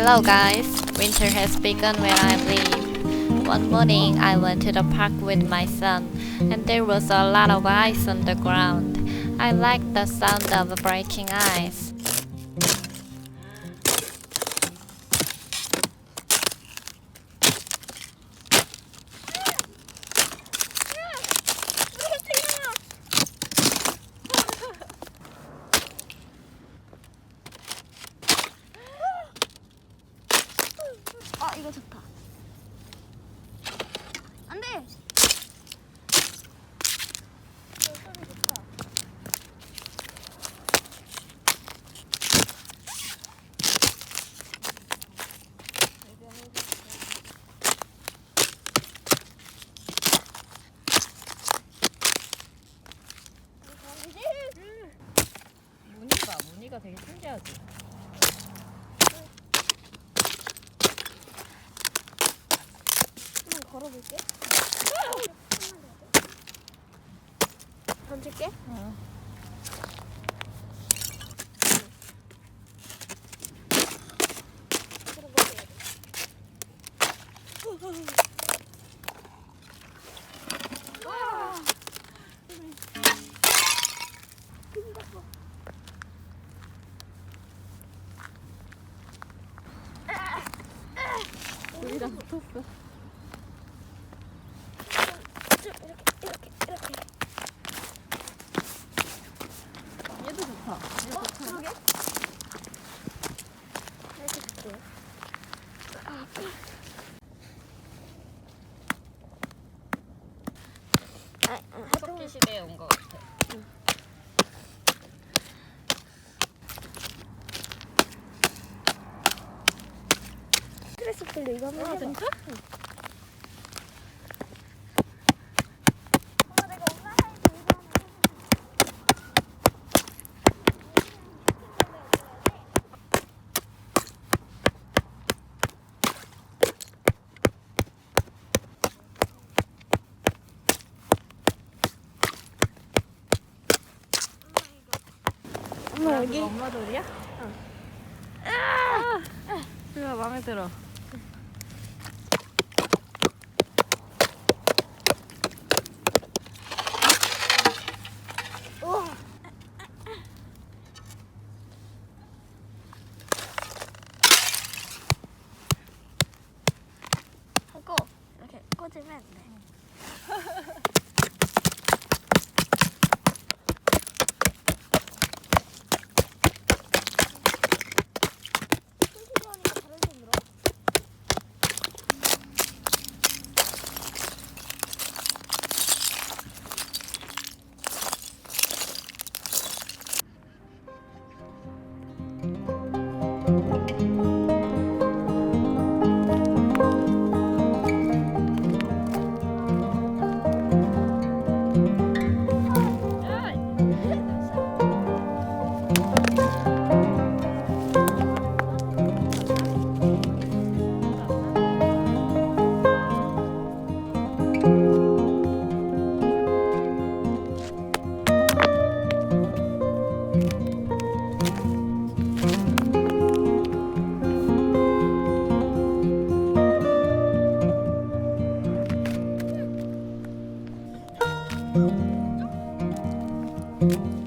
Hello guys, winter has begun where I live. One morning I went to the park with my son and there was a lot of ice on the ground. I liked the sound of breaking ice. 이거 좋다. 안 돼. 무늬가 되게 신기하지. 한번 걸어볼게. 던질게. 우리랑 붙었어. 이렇게. 얘도 좋다. 얘도 좋다. 그러게. 이렇게 줄게. 석기 시대에 온 것 같아. 스트레스 풀려. 이거 한번 해봐. 진짜? 엄마 내가 엄마 사이즈 이거 한번 해볼게. 엄마 여기. 엄마 돌이야? 이거 마음에 들어. 우와. 하고 이렇게 꽂으면 돼. 손실로 하니까 다른 손 들어. 응.